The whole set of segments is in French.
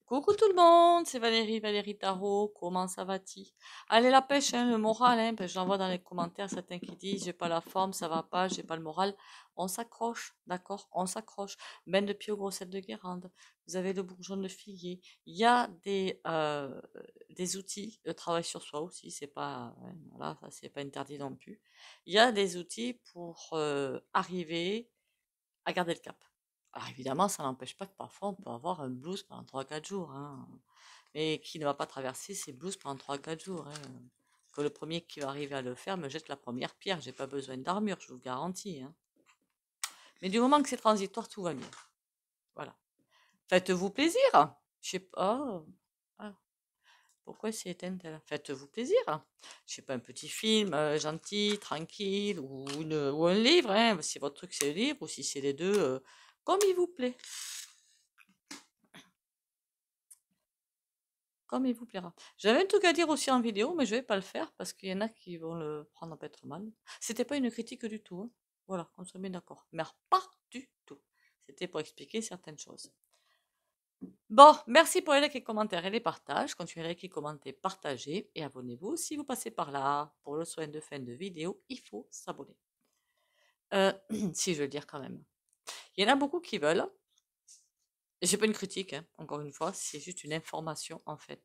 Coucou tout le monde, c'est Valérie Tarot, comment ça va-t-il? Allez la pêche, hein, le moral, hein, parce que j'en vois dans les commentaires certains qui disent j'ai pas la forme, ça va pas, j'ai pas le moral. On s'accroche, d'accord? On s'accroche. Bain de pied aux grossettes de Guérande, vous avez le bourgeon de figuier. Il y a des outils de travail sur soi aussi, c'est pas, ouais, voilà, ça c'est pas interdit non plus. Il y a des outils pour arriver à garder le cap. Alors évidemment, ça n'empêche pas que parfois on peut avoir un blues pendant 3 4 jours, hein. Mais qui ne va pas traverser ces blues pendant 3 4 jours, hein. Que le premier qui va arriver à le faire me jette la première pierre. J'ai pas besoin d'armure, je vous le garantis, hein. Mais du moment que c'est transitoire, tout va bien. Voilà. Faites-vous plaisir. Je sais pas. Oh. Ah, pourquoi c'est éteint elle? Faites-vous plaisir. Je sais pas, un petit film gentil, tranquille, ou un livre, hein. Si votre truc c'est le livre, ou si c'est les deux, comme il vous plaît. Comme il vous plaira. J'avais un truc à dire aussi en vidéo, mais je vais pas le faire parce qu'il y en a qui vont le prendre peut-être mal. C'était pas une critique du tout, hein. Voilà, on se met d'accord. Mais alors, pas du tout. C'était pour expliquer certaines choses. Bon, merci pour les likes et commentaires et les partages. Continuez à liker, commenter, partager et abonnez-vous. Si vous passez par là pour le soin de fin de vidéo, il faut s'abonner. Si je veux le dire quand même. Il y en a beaucoup qui veulent. Et c'est pas une critique, hein, encore une fois, c'est juste une information en fait.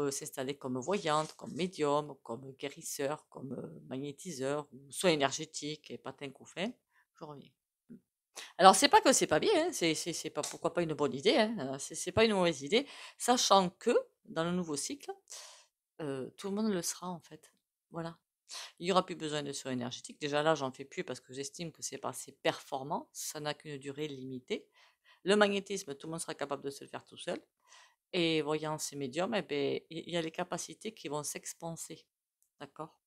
S'installer comme voyante, comme médium, comme guérisseur, comme magnétiseur, ou soin énergétique et patin couffin, je reviens. Alors c'est pas que c'est pas bien, hein, c'est pas pourquoi pas une bonne idée, hein, c'est pas une mauvaise idée, sachant que dans le nouveau cycle, tout le monde le sera en fait. Voilà. Il y aura plus besoin de soins énergétiques. Déjà là, j'en fais plus parce que j'estime que c'est pas assez performant. Ça n'a qu'une durée limitée. Le magnétisme, tout le monde sera capable de se le faire tout seul. Et voyance et médium, eh ben, il y a les capacités qui vont s'expanser. D'accord?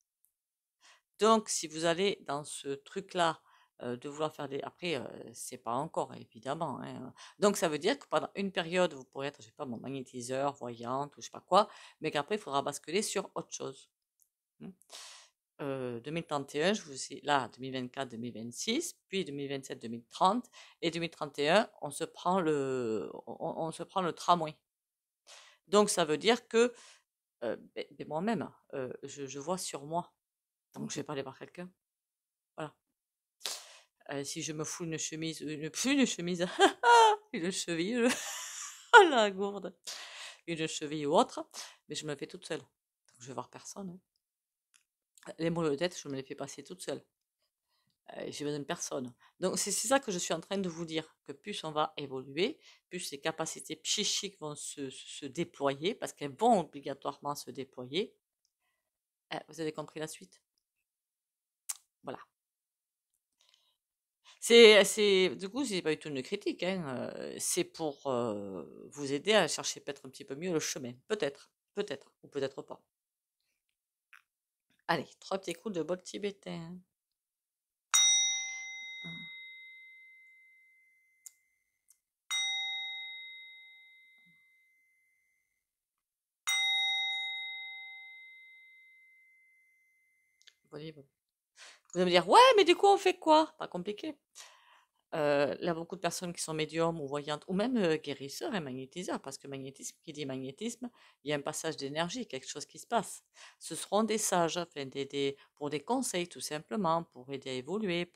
Donc, si vous allez dans ce truc-là, de vouloir faire des. Après, c'est pas encore, évidemment, hein. Donc, ça veut dire que pendant une période, vous pourrez être, je sais pas, mon magnétiseur, voyante, ou je sais pas quoi, mais qu'après, il faudra basculer sur autre chose. 2031, je vous ai là, 2024, 2026, puis 2027, 2030, et 2031, on se prend le tramway. Donc, ça veut dire que moi-même, je vois sur moi. Donc, je vais pas aller voir quelqu'un. Voilà. Si je me fous une chemise, plus une chemise, une cheville, oh la gourde, une cheville ou autre, mais je me le fais toute seule. Donc, je vais voir personne, hein. Les maux de tête, je me les fais passer toute seule. J'ai besoin de personne. Donc, c'est ça que je suis en train de vous dire, que plus on va évoluer, plus les capacités psychiques vont se déployer, parce qu'elles vont obligatoirement se déployer. Vous avez compris la suite? Voilà. Du coup, c'est pas du tout une critique, hein, c'est pour vous aider à chercher peut-être un petit peu mieux le chemin. Peut-être, ou peut-être pas. Allez, 3 petits coups de bol tibétain. Voilà. Vous allez me dire, ouais, mais du coup, on fait quoi? Pas compliqué. Il y a beaucoup de personnes qui sont médiums ou voyantes, ou même guérisseurs et magnétiseurs, parce que magnétisme, qui dit magnétisme, il y a un passage d'énergie, quelque chose qui se passe. Ce seront des sages, enfin, pour des conseils, tout simplement, pour aider à évoluer,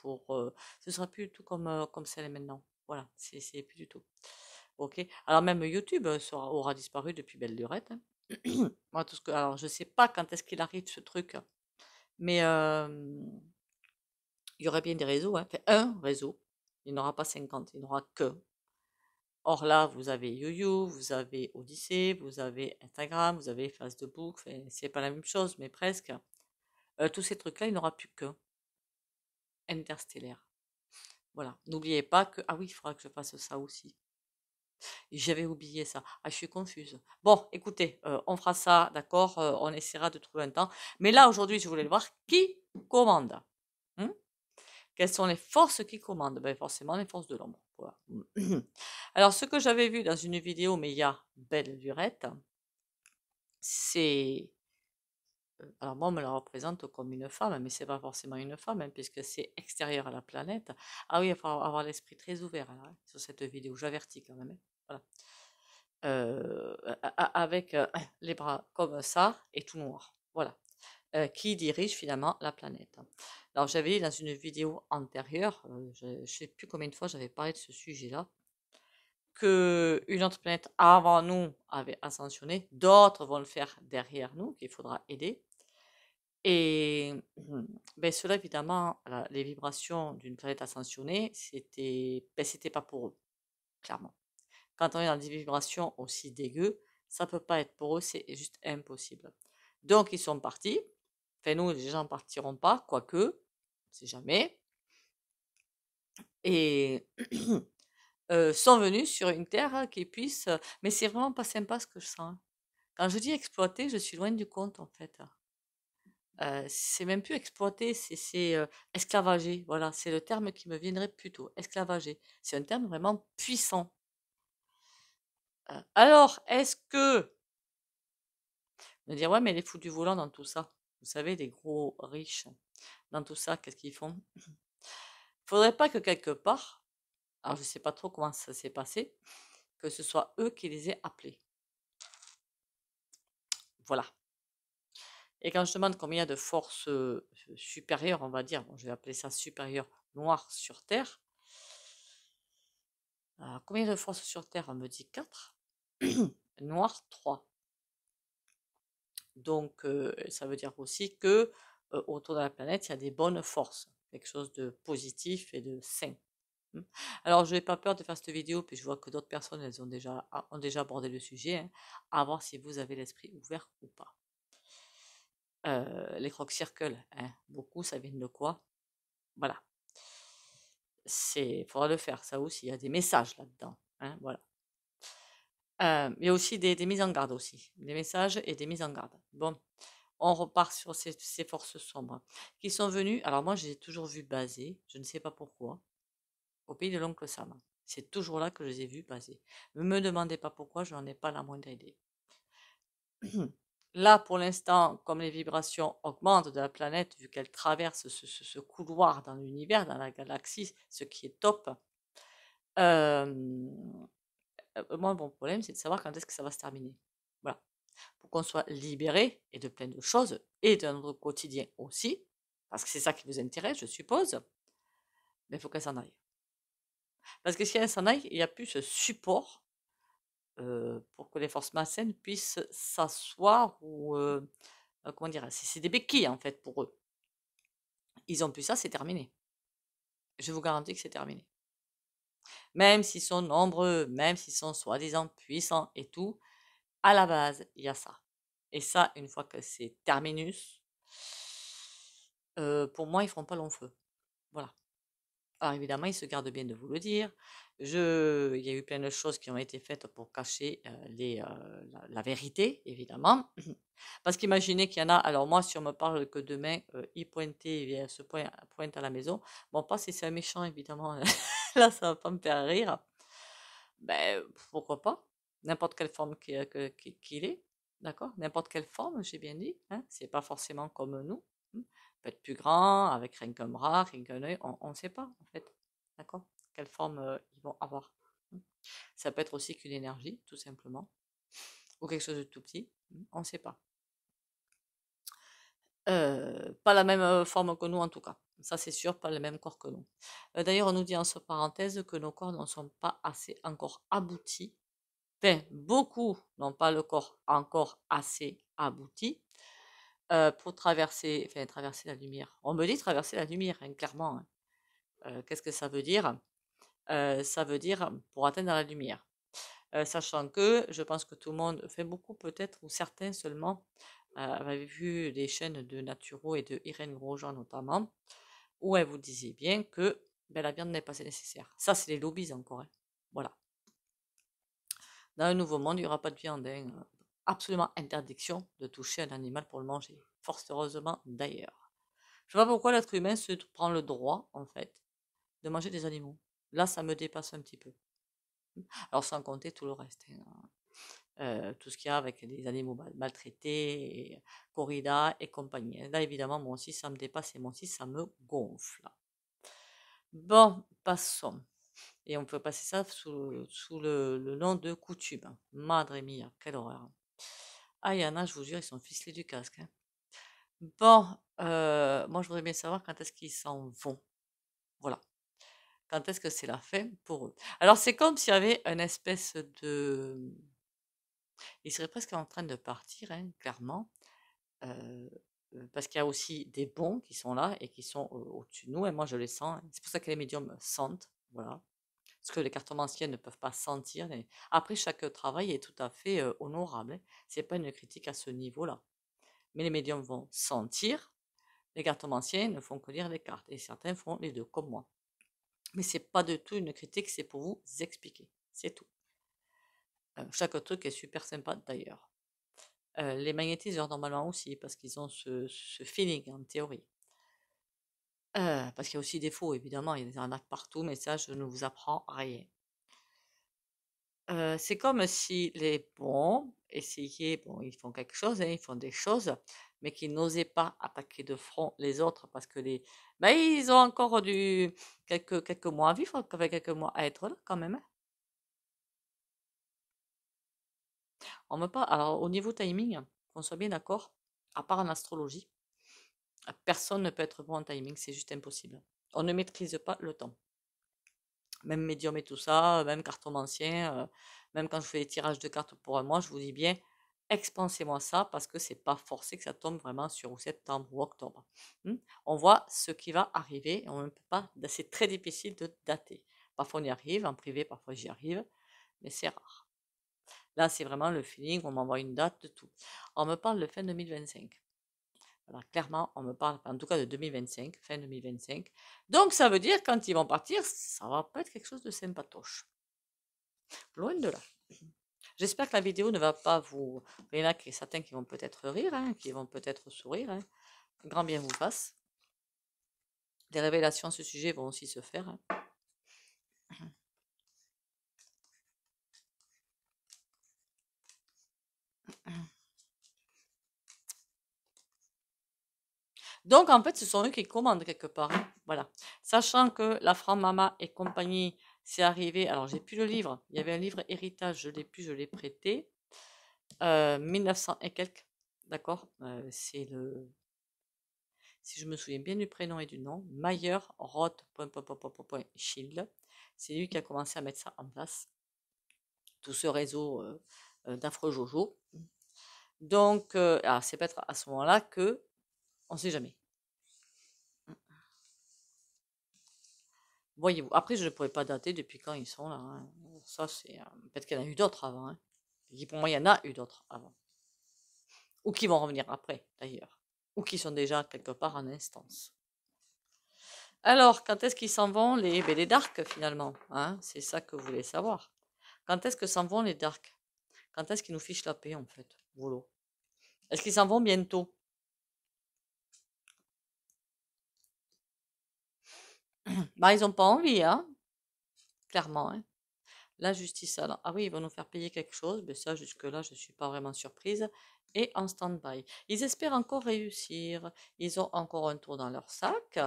ce sera plus du tout comme c'est maintenant. Voilà, c'est plus du tout. Ok. Alors même YouTube aura disparu depuis belle lurette, hein. Moi, alors, je sais pas quand est-ce qu'il arrive ce truc, mais il y aurait bien des réseaux, hein. Enfin, un réseau. Il n'y en aura pas 50, il n'y en aura que. Or là, vous avez YouYou, vous avez Odyssée, vous avez Instagram, vous avez Facebook. Enfin, c'est pas la même chose, mais presque. Tous ces trucs-là, il n'y aura plus que Interstellaire. Voilà. N'oubliez pas que. Ah oui, il faudra que je fasse ça aussi. J'avais oublié ça. Ah, je suis confuse. Bon, écoutez, on fera ça, d'accord? On essaiera de trouver un temps. Mais là, aujourd'hui, je voulais voir qui commande. Hein. Quelles sont les forces qui commandent? Ben, forcément, les forces de l'ombre. Voilà. Alors, ce que j'avais vu dans une vidéo, mais il y a belle lurette, c'est. Alors, moi, on me la représente comme une femme, mais c'est pas forcément une femme, hein, puisque c'est extérieur à la planète. Ah oui, il faut avoir l'esprit très ouvert là, hein, sur cette vidéo. J'avertis quand même, hein. Voilà. avec les bras comme ça et tout noir. Voilà. Qui dirige finalement la planète. Alors j'avais dit dans une vidéo antérieure, je ne sais plus combien de fois j'avais parlé de ce sujet-là, que une autre planète avant nous avait ascensionné, d'autres vont le faire derrière nous, qu'il faudra aider. Et ben cela évidemment, les vibrations d'une planète ascensionnée, c'était pas pour eux, clairement. Quand on est dans des vibrations aussi dégueu, ça peut pas être pour eux, c'est juste impossible. Donc ils sont partis. Enfin, nous, les gens partiront pas, quoique, on sait jamais. Et sont venus sur une terre qui puisse. Mais c'est vraiment pas sympa ce que je sens. Quand je dis exploiter, je suis loin du compte en fait. C'est même plus exploiter, c'est esclavager. Voilà, c'est le terme qui me viendrait plutôt. Esclavager. C'est un terme vraiment puissant. Alors, est-ce que. Me dire, ouais, mais les fous du volant dans tout ça. Vous savez, les gros riches, dans tout ça, qu'est-ce qu'ils font? Faudrait pas que quelque part, alors je sais pas trop comment ça s'est passé, que ce soit eux qui les aient appelés. Voilà. Et quand je demande combien il y a de forces supérieures, on va dire, bon, je vais appeler ça supérieure noire sur Terre. Alors, combien de forces sur Terre? On me dit 4. Noir 3. Donc, ça veut dire aussi que autour de la planète, il y a des bonnes forces, quelque chose de positif et de sain. Alors, je n'ai pas peur de faire cette vidéo, puis je vois que d'autres personnes, elles ont déjà abordé le sujet, hein, à voir si vous avez l'esprit ouvert ou pas. Les crocs circles, hein, beaucoup, ça vient de quoi? Voilà. Il faudra le faire, ça aussi, il y a des messages là-dedans, hein, voilà. Il y a aussi des mises en garde aussi, des messages et des mises en garde. Bon, on repart sur ces forces sombres qui sont venues. Alors moi, je les ai toujours vues basées, je ne sais pas pourquoi, au pays de l'oncle Sam. C'est toujours là que je les ai vues basées. Ne me demandez pas pourquoi, je n'en ai pas la moindre idée. Là, pour l'instant, comme les vibrations augmentent de la planète, vu qu'elle traverse ce couloir dans l'univers, dans la galaxie, ce qui est top, moi, mon problème, c'est de savoir quand est-ce que ça va se terminer. Voilà. Pour qu'on soit libéré et de plein de choses, et de notre quotidien aussi, parce que c'est ça qui vous intéresse, je suppose, mais il faut qu'elle s'en aille. Parce que si elle s'en aille, il n'y a plus ce support pour que les forces malsaines puissent s'asseoir ou, comment dire, c'est des béquilles en fait pour eux. Ils ont plus ça, c'est terminé. Je vous garantis que c'est terminé. Même s'ils sont nombreux, même s'ils sont soi-disant puissants et tout, à la base, il y a ça. Et ça, une fois que c'est terminus, pour moi, ils feront pas long feu. Voilà. Alors évidemment, ils se gardent bien de vous le dire. Il y a eu plein de choses qui ont été faites pour cacher la vérité, évidemment. Parce qu'imaginez qu'il y en a, alors moi, si on me parle que demain, il pointait, il pointe à la maison, bon, pas si c'est un méchant, évidemment, là, ça va pas me faire rire. Ben, pourquoi pas? N'importe quelle forme qu'il est, d'accord? N'importe quelle forme, j'ai bien dit, hein? C'est pas forcément comme nous. Peut être plus grand, avec rien qu'un bras, rien qu'un œil, on ne sait pas, en fait, d'accord? Quelle forme ils vont avoir. Ça peut être aussi qu'une énergie, tout simplement, ou quelque chose de tout petit, on ne sait pas. Pas la même forme que nous en tout cas. Ça c'est sûr, pas le même corps que nous. D'ailleurs, on nous dit en parenthèse que nos corps ne sont pas assez encore aboutis. Enfin, beaucoup n'ont pas le corps encore assez abouti pour traverser la lumière. On me dit traverser la lumière, hein, clairement, hein. Qu'est-ce que ça veut dire? Ça veut dire pour atteindre la lumière. Sachant que je pense que tout le monde, fait beaucoup peut-être, ou certains seulement, avaient vu des chaînes de Naturo et de Irène Grosjean notamment, où elle vous disait bien que ben, la viande n'est pas assez nécessaire. Ça, c'est les lobbies encore, hein. Voilà. Dans le nouveau monde, il n'y aura pas de viande, hein. Absolument interdiction de toucher un animal pour le manger. Fort heureusement d'ailleurs. Je ne sais pas pourquoi l'être humain se prend le droit, en fait, de manger des animaux. Là, ça me dépasse un petit peu. Alors, sans compter tout le reste, hein. Tout ce qu'il y a avec les animaux maltraités, et corrida et compagnie. Là, évidemment, moi aussi, ça me dépasse et moi aussi, ça me gonfle. Bon, passons. Et on peut passer ça sous le nom de coutume. Madre mia, quelle horreur. Ah, il y en a, je vous jure, ils sont ficelés du casque, hein. Bon, moi je voudrais bien savoir quand est-ce qu'ils s'en vont. Voilà. Quand est-ce que c'est la fin pour eux? Alors c'est comme s'il y avait une espèce de... Ils seraient presque en train de partir, hein, clairement. euh, Parce qu'il y a aussi des bons qui sont là et qui sont au-dessus de nous, et moi je les sens, hein. C'est pour ça que les médiums sentent, voilà. Ce que les cartomanciens ne peuvent pas sentir. Après, chaque travail est tout à fait honorable, hein. C'est pas une critique à ce niveau-là. Mais les médiums vont sentir, les cartomanciens ne font que lire les cartes, et certains font les deux, comme moi. Mais c'est pas du tout une critique, c'est pour vous expliquer, c'est tout. Chaque truc est super sympa d'ailleurs. Les magnétiseurs normalement aussi, parce qu'ils ont ce feeling en théorie. Parce qu'il y a aussi des faux, évidemment, il y a des arnaques partout, mais ça, je ne vous apprends rien. C'est comme si les bons essayaient, bon, ils font quelque chose, hein, ils font des choses, mais qu'ils n'osaient pas attaquer de front les autres parce que ben, ils ont encore quelques mois à vivre, quelques mois à être là quand même, hein. Alors, au niveau timing, qu'on soit bien d'accord, à part en astrologie, personne ne peut être bon en timing, c'est juste impossible. On ne maîtrise pas le temps. Même médium et tout ça, même cartomancien, même quand je fais les tirages de cartes pour un mois, je vous dis bien, expansez-moi ça parce que c'est pas forcé que ça tombe vraiment sur septembre ou octobre. On voit ce qui va arriver et on ne peut pas, c'est très difficile de dater. Parfois on y arrive, en privé, parfois j'y arrive, mais c'est rare. Là, c'est vraiment le feeling, on m'envoie une date de tout. On me parle de fin 2025. Alors, clairement, on me parle en tout cas de 2025, fin 2025. Donc, ça veut dire quand ils vont partir, ça va pas être quelque chose de sympatoche. Loin de là. J'espère que la vidéo ne va pas vous... Il y en a certains qui vont peut-être rire, hein, qui vont peut-être sourire, hein. Grand bien vous fasse. Des révélations à ce sujet vont aussi se faire, hein. Donc, en fait, ce sont eux qui commandent quelque part, hein. Voilà. Sachant que la Franc-Mama et compagnie, c'est arrivé... Alors, j'ai plus le livre. Il y avait un livre héritage, je l'ai plus, je l'ai prêté. 1900 et quelques. D'accord, c'est le... Si je me souviens bien du prénom et du nom, Mayer Roth. Shield. C'est lui qui a commencé à mettre ça en place. Tout ce réseau d'affreux Jojo. Donc, c'est peut-être à ce moment-là que... On ne sait jamais. Voyez-vous. Après, je ne pourrais pas dater depuis quand ils sont là, hein. Ça, c'est... peut-être qu'il y en a eu d'autres avant, hein. Pour moi, il y en a eu d'autres avant. Ou qui vont revenir après, d'ailleurs. Ou qui sont déjà quelque part en instance. Alors, quand est-ce qu'ils s'en vont, les darks, finalement, hein? C'est ça que vous voulez savoir. Quand est-ce que s'en vont les darks? Quand est-ce qu'ils nous fichent la paix, en fait? Voilà. Est-ce qu'ils s'en vont bientôt? Bah, ils n'ont pas envie, hein? Clairement, hein? La justice, alors. Ah oui, ils vont nous faire payer quelque chose, mais ça, jusque-là, je ne suis pas vraiment surprise. Et en stand-by. Ils espèrent encore réussir. Ils ont encore un tour dans leur sac.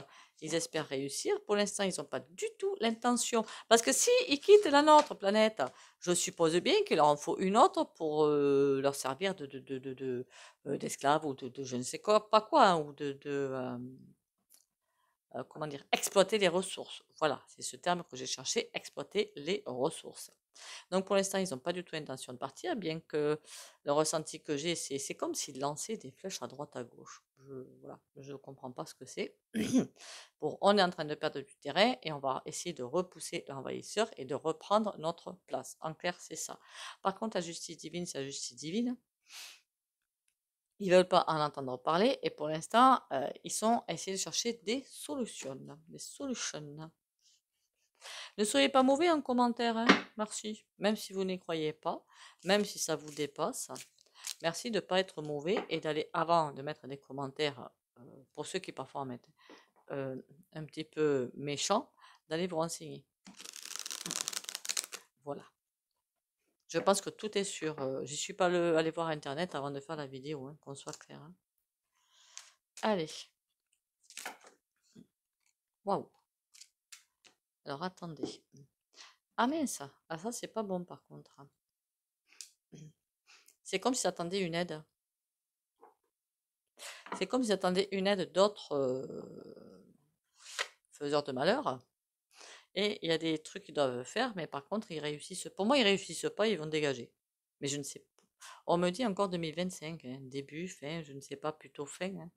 Ils espèrent réussir. Pour l'instant, ils n'ont pas du tout l'intention. Parce que si ils quittent la nôtre planète, je suppose bien qu'il leur en faut une autre pour leur servir d'esclave ou de je ne sais quoi, pas quoi, hein, ou comment dire, exploiter les ressources. Voilà, c'est ce terme que j'ai cherché, exploiter les ressources. Donc pour l'instant, ils n'ont pas du tout l'intention de partir, bien que le ressenti que j'ai, c'est comme s'ils lançaient des flèches à droite à gauche. Voilà, je ne comprends pas ce que c'est. Bon, on est en train de perdre du terrain et on va essayer de repousser l'envahisseur et de reprendre notre place. En clair, c'est ça. Par contre, la justice divine, c'est la justice divine. Ils ne veulent pas en entendre parler et pour l'instant, ils sont à essayer de chercher des solutions. Des solutions. Ne soyez pas mauvais en commentaire, hein. Merci. Même si vous n'y croyez pas, même si ça vous dépasse, merci de ne pas être mauvais et d'aller, avant de mettre des commentaires, pour ceux qui parfois en mettent un petit peu méchants, d'aller vous renseigner. Voilà. Je pense que tout est sur... j'y suis pas allé voir Internet avant de faire la vidéo, hein, qu'on soit clair, hein. Allez. Waouh. Alors attendez. Ah mince, ah ça c'est pas bon par contre. C'est comme s'ils attendaient une aide. C'est comme s'ils attendaient une aide d'autres faiseurs de malheur. Et il y a des trucs qu'ils doivent faire, mais par contre, ils réussissent. Pour moi, ils réussissent pas, ils vont dégager. Mais je ne sais pas. On me dit encore 2025, hein, début, fin, je ne sais pas, plutôt fin, hein.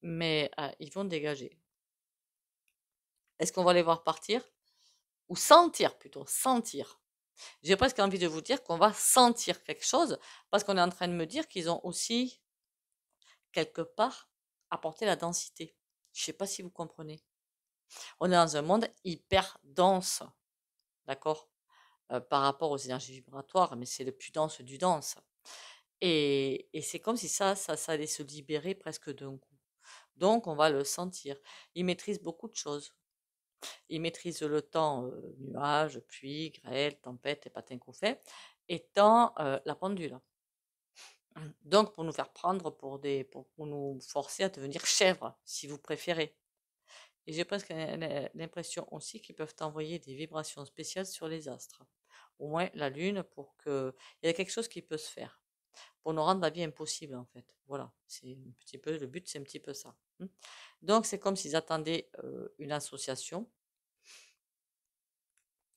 Mais ils vont dégager. Est-ce qu'on va les voir partir? Ou sentir plutôt, sentir. J'ai presque envie de vous dire qu'on va sentir quelque chose, parce qu'on est en train de me dire qu'ils ont aussi, quelque part, apporté la densité. Je ne sais pas si vous comprenez. On est dans un monde hyper dense, d'accord? Par rapport aux énergies vibratoires, mais c'est le plus dense du dense. Et c'est comme si ça allait se libérer presque d'un coup. Donc, on va le sentir. Ils maîtrisent beaucoup de choses. Ils maîtrisent le temps, nuages, pluie, grêle, tempête et patin qu'on fait, étant la pendule. Donc, pour nous faire prendre pour nous forcer à devenir chèvres, si vous préférez. Et j'ai presque l'impression aussi qu'ils peuvent envoyer des vibrations spéciales sur les astres. Au moins la Lune, pour que... Il y a quelque chose qui peut se faire. Pour nous rendre la vie impossible, en fait. Voilà, c'est un petit peu... Le but, c'est un petit peu ça. Donc, c'est comme s'ils attendaient une association.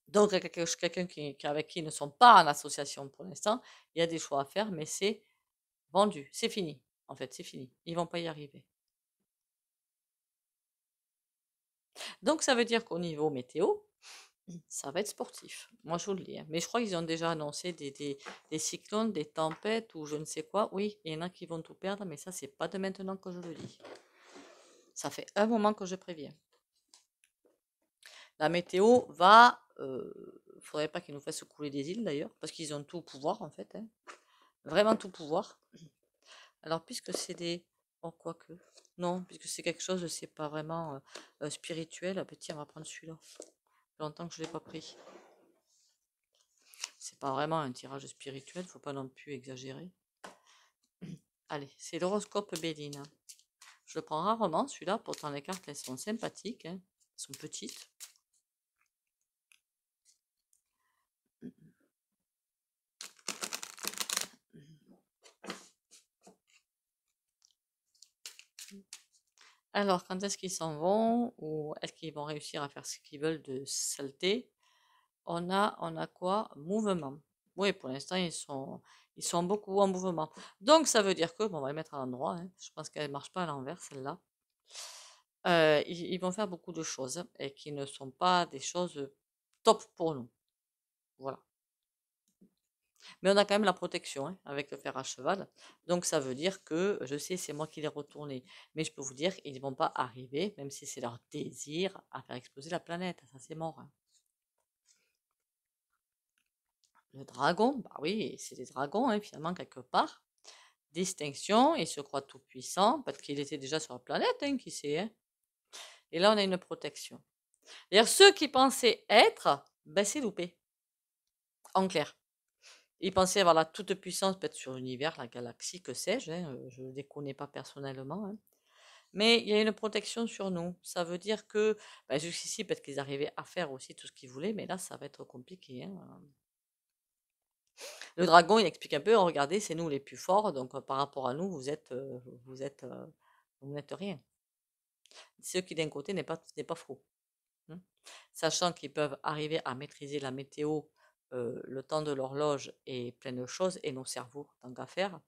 Donc, quelqu'un avec qui ils ne sont pas en association pour l'instant, il y a des choix à faire, mais c'est vendu. C'est fini. En fait, c'est fini. Ils vont pas y arriver. Donc, ça veut dire qu'au niveau météo, ça va être sportif. Moi, je vous le dis, hein. Mais je crois qu'ils ont déjà annoncé des cyclones, des tempêtes ou je ne sais quoi. Oui, il y en a qui vont tout perdre, mais ça, c'est pas de maintenant que je le dis. Ça fait un moment que je préviens. La météo va... faudrait pas qu'ils nous fassent couler des îles d'ailleurs, parce qu'ils ont tout pouvoir en fait, hein. Vraiment tout pouvoir. Alors, puisque c'est des... Oh, quoique. Non, puisque c'est quelque chose, c'est pas vraiment spirituel. Ah, petit, on va prendre celui-là. Ça fait longtemps que je l'ai pas pris. C'est pas vraiment un tirage spirituel, faut pas non plus exagérer. Allez, c'est l'horoscope Béline. Je le prends rarement celui-là, pourtant les cartes elles sont sympathiques, hein. Elles sont petites. Alors, quand est-ce qu'ils s'en vont ou est-ce qu'ils vont réussir à faire ce qu'ils veulent de saleté? On a quoi? Mouvement. Oui, pour l'instant, ils sont beaucoup en mouvement. Donc, ça veut dire que, bon, on va les mettre à l'endroit, hein. Je pense qu'elle ne marche pas à l'envers, celle-là. Ils vont faire beaucoup de choses et qui ne sont pas des choses top pour nous. Voilà. Mais on a quand même la protection, hein, avec le fer à cheval. Donc ça veut dire que, je sais, c'est moi qui l'ai retourné. Mais je peux vous dire, ils ne vont pas arriver, même si c'est leur désir, à faire exploser la planète. Ça, c'est mort, hein. Le dragon, bah oui, c'est des dragons, hein, finalement, quelque part. Distinction, il se croit tout puissant, parce qu'il était déjà sur la planète, hein, qui sait, hein. Et là, on a une protection. D'ailleurs, ceux qui pensaient être, ben c'est loupé. En clair. Ils pensaient avoir la toute-puissance peut-être sur l'univers, la galaxie, que sais-je, hein, je ne les connais pas personnellement, hein. Mais il y a une protection sur nous. Ça veut dire que bah, jusqu'ici, peut-être qu'ils arrivaient à faire aussi tout ce qu'ils voulaient, mais là, ça va être compliqué, hein. Le dragon, il explique un peu, oh, regardez, c'est nous les plus forts, donc par rapport à nous, vous n'êtes rien. Ce qui d'un côté n'est pas faux, hein. Sachant qu'ils peuvent arriver à maîtriser la météo, le temps de l'horloge et plein de choses, et nos cerveaux, tant qu'à faire.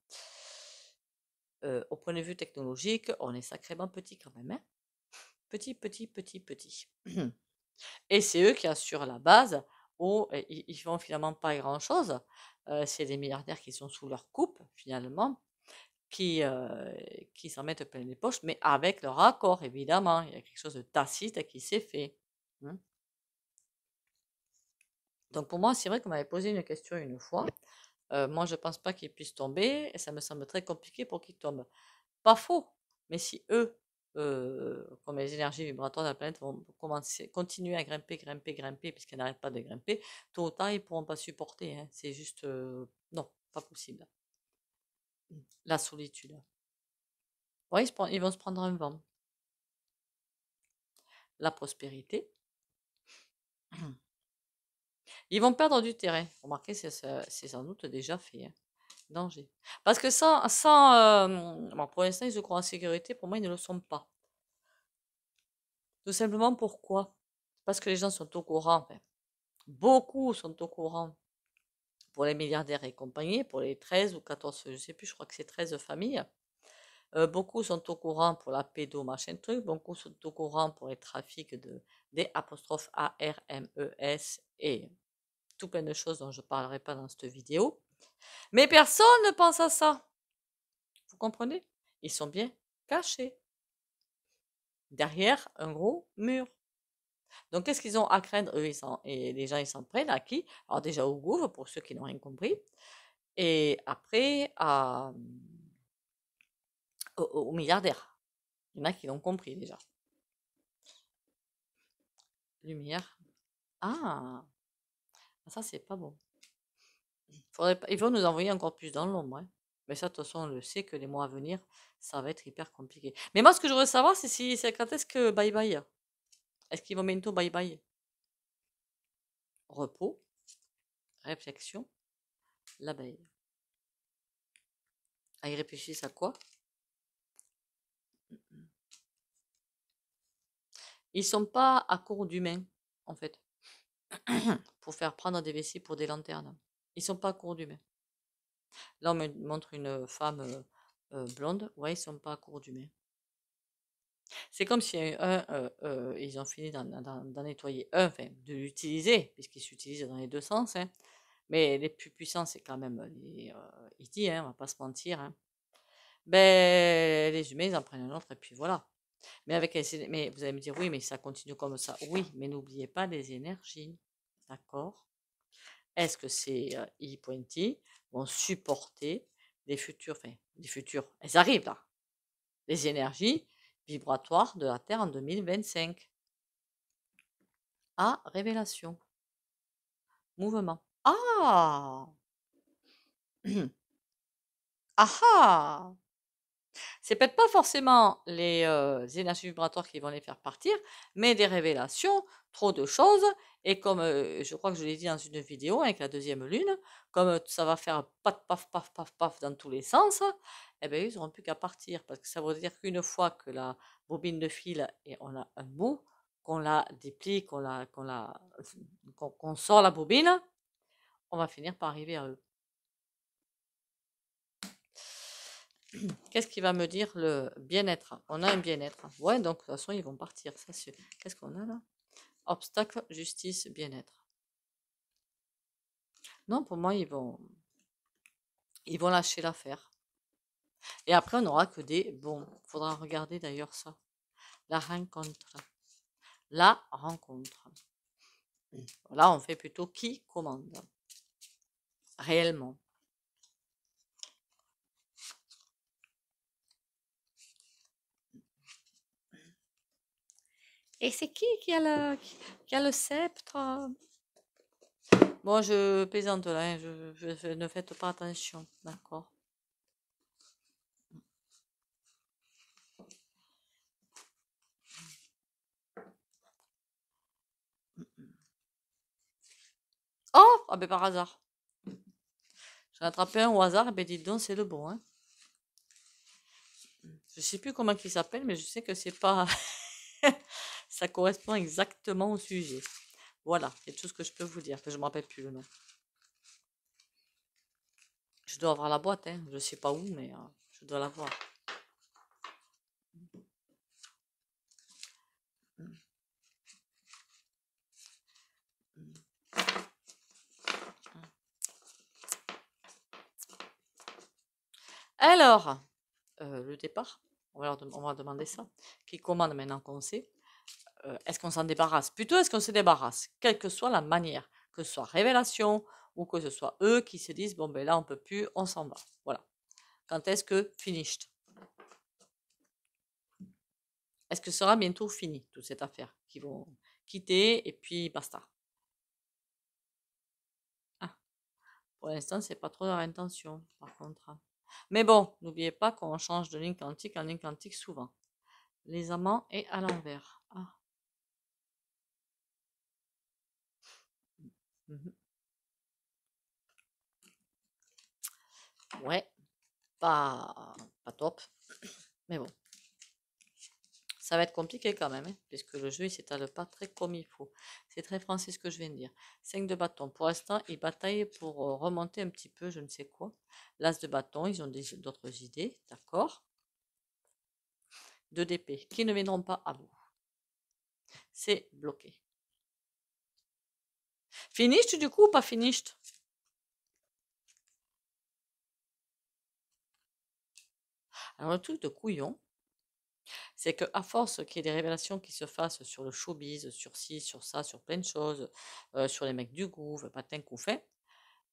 Au point de vue technologique, on est sacrément petit quand même, hein. Petit, petit, petit, petit. Et c'est eux qui assurent la base où ils font finalement pas grand-chose. C'est les milliardaires qui sont sous leur coupe, finalement, qui s'en mettent plein les poches, mais avec leur accord, évidemment. Il y a quelque chose de tacite qui s'est fait, hein. Donc pour moi, c'est vrai qu'on m'avait posé une question une fois. Moi, je pense pas qu'ils puissent tomber, et ça me semble très compliqué pour qu'ils tombent. Pas faux, mais si eux, comme les énergies vibratoires de la planète vont continuer à grimper, grimper, grimper, puisqu'elles n'arrêtent pas de grimper, tôt ou tard, ils ne pourront pas supporter, hein. C'est juste, non, pas possible. La solitude. Oui, ils vont se prendre un vent. La prospérité. Ils vont perdre du terrain. Remarquez, c'est sans doute déjà fait, hein. Danger. Parce que bon, pour l'instant, ils se croient en sécurité. Pour moi, ils ne le sont pas. Tout simplement pourquoi? Parce que les gens sont au courant. Enfin, beaucoup sont au courant. Pour les milliardaires et compagnie, pour les 13 ou 14, je sais plus, je crois que c'est 13 familles. Beaucoup sont au courant pour la pédo, machin truc. Beaucoup sont au courant pour les trafics de D''ARMES et tout plein de choses dont je ne parlerai pas dans cette vidéo. Mais personne ne pense à ça. Vous comprenez? Ils sont bien cachés derrière un gros mur. Donc, qu'est-ce qu'ils ont à craindre, eux, et les gens, ils s'en prennent à qui? Alors, déjà au gouvernement, pour ceux qui n'ont rien compris. Et après, aux milliardaires. Il y en a qui l'ont compris déjà. Lumière. Ah, ça, c'est pas bon. Ils vont nous envoyer encore plus dans l'ombre, hein. Mais ça, de toute façon, on le sait que les mois à venir, ça va être hyper compliqué. Mais moi, ce que je voudrais savoir, c'est quand est-ce que bye bye? Est-ce qu'ils vont bientôt bye bye? Repos, réflexion, l'abeille. Ah, ils réfléchissent à quoi? Ils sont pas à court d'humains, en fait, pour faire prendre des vessies pour des lanternes. Ils sont pas à court d'humains. Là, on me montre une femme blonde. Ouais, ils sont pas à court d'humains. C'est comme si ils ont fini d'en nettoyer un, enfin, de l'utiliser, puisqu'il s'utilise dans les deux sens, hein. Mais les plus puissants, c'est quand même les E.T., hein, on va pas se mentir, hein. Ben, les humains, ils en prennent un autre, et puis voilà. Mais vous allez me dire, oui, mais ça continue comme ça. Oui, mais n'oubliez pas les énergies. D'accord? Est-ce que ces E-Pointy vont supporter les futurs, enfin, les futurs, elles arrivent là, les énergies vibratoires de la Terre en 2025? Ah, révélation. Mouvement. Ah! Ah ah! C'est peut-être pas forcément les énergies vibratoires qui vont les faire partir, mais des révélations, trop de choses, et comme je crois que je l'ai dit dans une vidéo avec la deuxième lune, comme ça va faire paf, paf, paf, paf, paf dans tous les sens, eh ben ils n'auront plus qu'à partir, parce que ça veut dire qu'une fois que la bobine de fil et on a un bout, qu'on la déplie, qu'on sort la bobine, on va finir par arriver à eux. Qu'est-ce qui va me dire le bien-être? On a un bien-être. Ouais, donc de toute façon, ils vont partir. Ça, qu'est-ce qu'on a là? Obstacle, justice, bien-être. Non, pour moi, ils vont lâcher l'affaire. Et après, on n'aura que des bons. Faudra regarder d'ailleurs ça. La rencontre. La rencontre. Là, on fait plutôt qui commande. Réellement. Et c'est qui a le sceptre? Bon, je plaisante là, hein, ne faites pas attention, d'accord? Oh, ah ben par hasard. J'ai attrapé un au hasard, et ben dites donc, c'est le bon, hein. Je sais plus comment il s'appelle, mais je sais que c'est pas. Ça correspond exactement au sujet. Voilà, c'est tout ce que je peux vous dire, que je me rappelle plus le nom. Je dois avoir la boîte, hein. Je sais pas où, mais je dois l'avoir. Alors, le départ, on va demander ça. Qui commande maintenant qu'on sait? Est-ce qu'on s'en débarrasse? Plutôt, est-ce qu'on se débarrasse? Quelle que soit la manière, que ce soit révélation ou que ce soit eux qui se disent, bon ben là on peut plus, on s'en va. Voilà. Quand est-ce que finished? Est-ce que ce sera bientôt fini, toute cette affaire? Qui vont quitter et puis basta. Ah, pour l'instant, c'est pas trop leur intention, par contre, hein. Mais bon, n'oubliez pas qu'on change de ligne quantique en ligne quantique souvent. Les amants et à l'envers. Ah. Mhm. Ouais, pas top. Mais bon, ça va être compliqué quand même, hein, puisque le jeu, il s'étale pas très comme il faut. C'est très français ce que je viens de dire. 5 de bâton. Pour l'instant, ils bataillent pour remonter un petit peu, je ne sais quoi. L'as de bâton, ils ont d'autres idées, d'accord. 2 d'épée, qui ne viendront pas à bout. C'est bloqué. Finished du coup ou pas finished? Alors le truc de couillon, c'est que à force qu'il y ait des révélations qui se fassent sur le showbiz, sur ci, sur ça, sur plein de choses, sur les mecs du groove, patin couffin,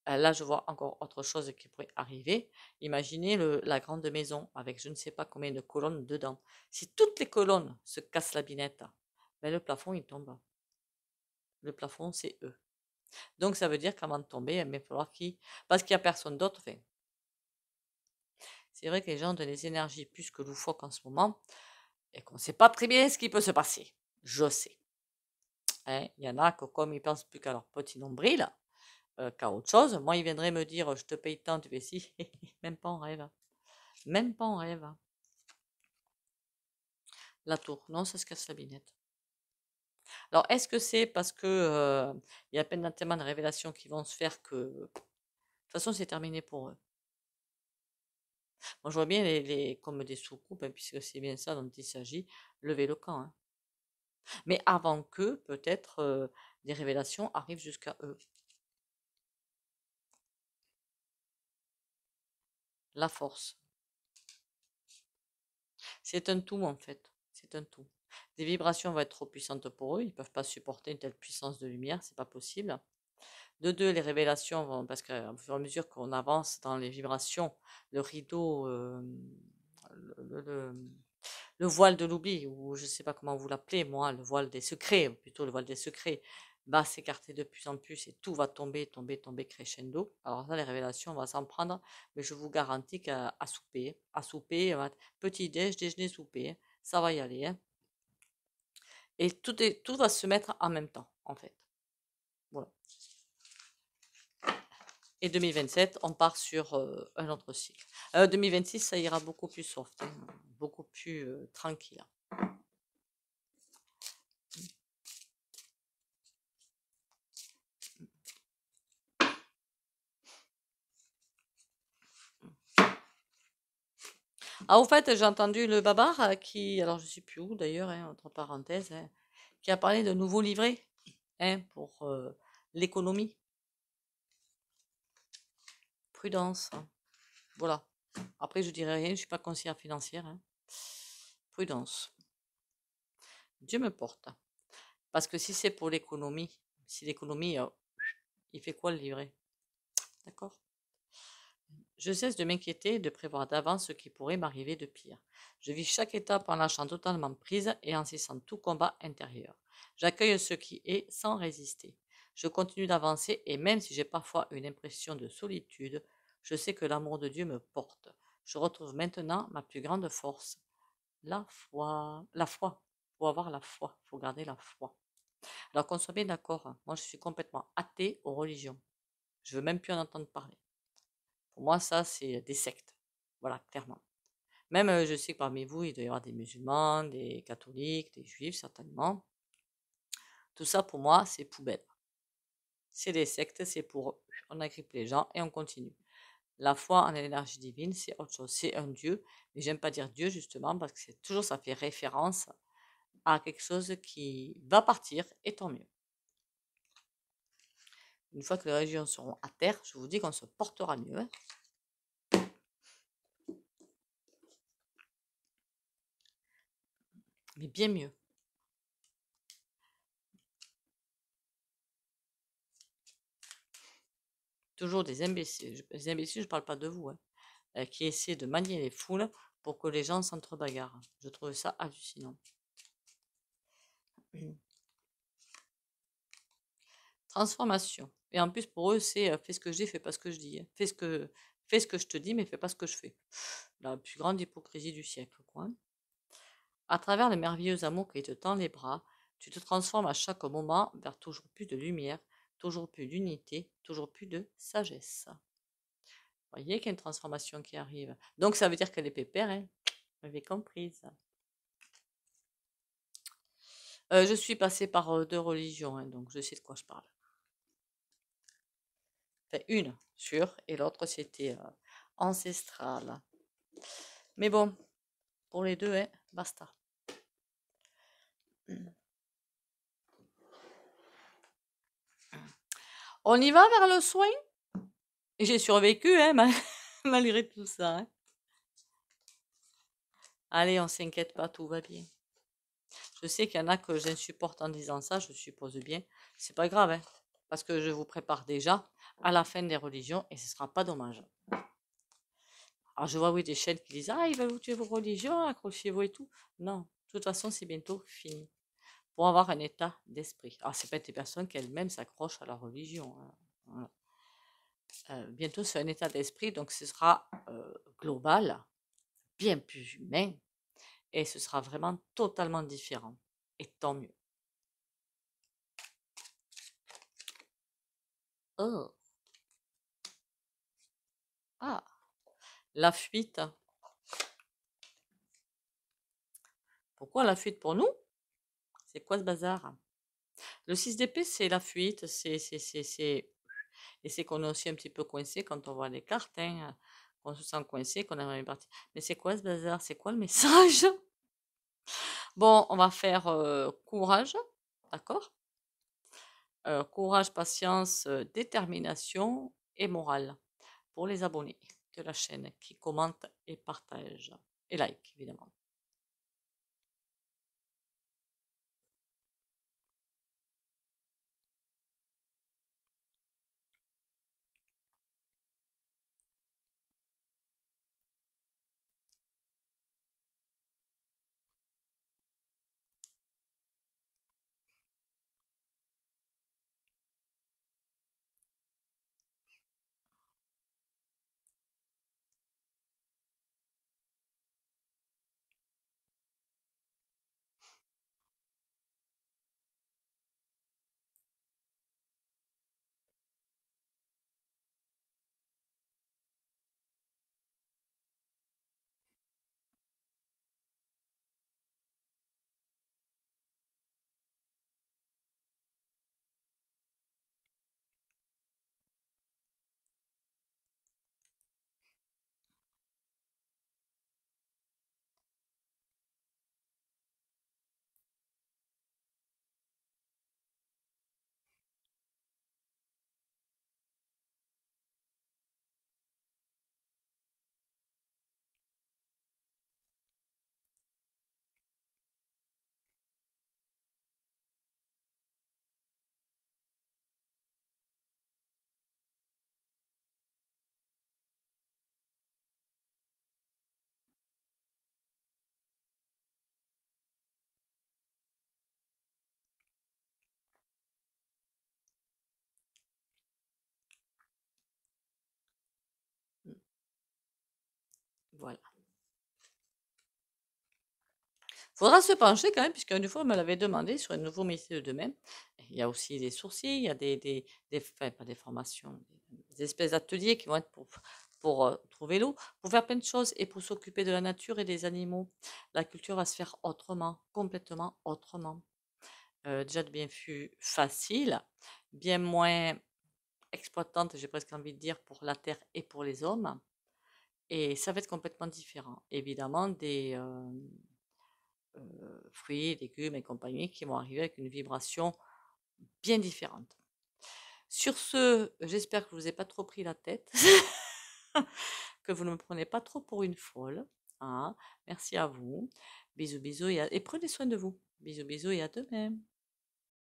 là je vois encore autre chose qui pourrait arriver. Imaginez la grande maison avec je ne sais pas combien de colonnes dedans. Si toutes les colonnes se cassent la binette, ben le plafond il tombe. Le plafond c'est eux. Donc ça veut dire qu'avant de tomber, il va falloir qu'ils... Parce qu'il n'y a personne d'autre. Enfin, c'est vrai que les gens ont des énergies plus que loufoques en ce moment et qu'on ne sait pas très bien ce qui peut se passer. Je sais. Hein, il y en a que comme ils pensent plus qu'à leur petit nombril, qu'à autre chose, moi ils viendraient me dire je te paye tant, tu fais si, même pas en rêve. Même pas en rêve. La tour, non, ça se casse la binette. Alors est-ce que c'est parce que il y a tellement de révélations qui vont se faire que de toute façon c'est terminé pour eux. Moi je vois bien comme des sous-groupes, hein, puisque c'est bien ça dont il s'agit, lever le camp. Hein. Mais avant que, peut-être, des révélations arrivent jusqu'à eux. La force. C'est un tout, en fait. C'est un tout. Des vibrations vont être trop puissantes pour eux. Ils ne peuvent pas supporter une telle puissance de lumière. C'est pas possible. De deux, les révélations vont, parce qu'au fur et à mesure qu'on avance dans les vibrations, le rideau, le, le- le voile de l'oubli, ou je ne sais pas comment vous l'appelez, moi, le voile des secrets, ou plutôt le voile des secrets, va s'écarter de plus en plus et tout va tomber, tomber, tomber crescendo. Alors là, les révélations, on va s'en prendre, mais je vous garantis à souper, petit déj, déjeuner, souper, hein, ça va y aller. Hein. Et tout va se mettre en même temps, en fait. Voilà. Et 2027, on part sur un autre cycle. 2026, ça ira beaucoup plus soft, hein, beaucoup plus tranquille. Ah, au fait, j'ai entendu le Babar qui, alors je sais plus où d'ailleurs, hein, entre parenthèses, hein, qui a parlé de nouveaux livrets hein, pour l'économie. Prudence. Hein. Voilà. Après, je dirais rien, je ne suis pas conseillère financière. Hein. Prudence. Dieu me porte. Parce que si c'est pour l'économie, si l'économie, il fait quoi le livret? D'accord? Je cesse de m'inquiéter et de prévoir d'avance ce qui pourrait m'arriver de pire. Je vis chaque étape en lâchant totalement prise et en cessant tout combat intérieur. J'accueille ce qui est sans résister. Je continue d'avancer et même si j'ai parfois une impression de solitude, je sais que l'amour de Dieu me porte. Je retrouve maintenant ma plus grande force, la foi. La foi. Faut avoir la foi. Faut garder la foi. Alors qu'on soit bien d'accord, hein, moi je suis complètement athée aux religions. Je veux même plus en entendre parler. Pour moi, ça, c'est des sectes. Voilà, clairement. Même, je sais que parmi vous, il doit y avoir des musulmans, des catholiques, des juifs, certainement. Tout ça, pour moi, c'est poubelle. C'est des sectes, c'est pour on agrippe les gens et on continue. La foi en l'énergie divine, c'est autre chose. C'est un Dieu, mais j'aime pas dire Dieu justement parce que c'est toujours ça fait référence à quelque chose qui va partir et tant mieux. Une fois que les religions seront à terre, je vous dis qu'on se portera mieux. Hein. Mais bien mieux. Toujours des imbéciles. Les imbéciles, je ne parle pas de vous, hein, qui essaient de manier les foules pour que les gens s'entrebagarrent. Je trouve ça hallucinant. Transformation. Et en plus, pour eux, c'est fais ce que je dis, fais pas ce que je dis. Hein. Fais ce que je te dis, mais fais pas ce que je fais. La plus grande hypocrisie du siècle, quoi. Hein. À travers le merveilleux amour qui te tend les bras, tu te transformes à chaque moment vers toujours plus de lumière, toujours plus d'unité, toujours plus de sagesse. Vous voyez qu'il y a une transformation qui arrive. Donc, ça veut dire qu'elle est pépère, hein. Vous avez compris ça. Je suis passée par 2 religions, hein, donc je sais de quoi je parle. Enfin, une, sûre, et l'autre, c'était ancestral. Mais bon, pour les deux, hein, basta. On y va vers le soin? Et j'ai survécu, hein, malgré tout ça, hein. Allez, on s'inquiète pas, tout va bien. Je sais qu'il y en a que j'insupporte en disant ça, je suppose bien. C'est pas grave, hein, parce que je vous prépare déjà à la fin des religions et ce sera pas dommage. Alors, je vois, oui, des chaînes qui disent, ah, ils veulent vous tuer vos religions, accrochez-vous et tout. Non, de toute façon, c'est bientôt fini. Pour avoir un état d'esprit. Alors, c'est pas des personnes qui elles-mêmes s'accrochent à la religion, hein. Voilà. Bientôt, c'est un état d'esprit, donc ce sera global, bien plus humain, et ce sera vraiment totalement différent. Et tant mieux. Oh, ah, la fuite. Pourquoi la fuite pour nous? C'est quoi ce bazar? Le 6 d'épée, c'est la fuite, et c'est qu'on est aussi un petit peu coincé quand on voit les cartes, hein, qu'on se sent coincé, qu'on aimerait partir. Mais c'est quoi ce bazar? C'est quoi le message? Bon, on va faire courage, d'accord? Courage, patience, détermination et morale pour les abonnés de la chaîne qui commentent et partagent. Et like, évidemment. Voilà. Faudra se pencher quand même, puisqu'une fois, on me l'avait demandé sur un nouveau métier de demain. Il y a aussi des sourcils, il y a enfin, pas des formations, des espèces d'ateliers qui vont être pour trouver l'eau, pour faire plein de choses et pour s'occuper de la nature et des animaux. La culture va se faire autrement, complètement autrement. Déjà de bien plus facile, bien moins exploitante, j'ai presque envie de dire, pour la terre et pour les hommes. Et ça va être complètement différent. Évidemment, des fruits, légumes et compagnie qui vont arriver avec une vibration bien différente. Sur ce, j'espère que je vous ai pas trop pris la tête, que vous ne me prenez pas trop pour une folle, hein. Merci à vous. Bisous, bisous et prenez soin de vous. Bisous, bisous et à demain.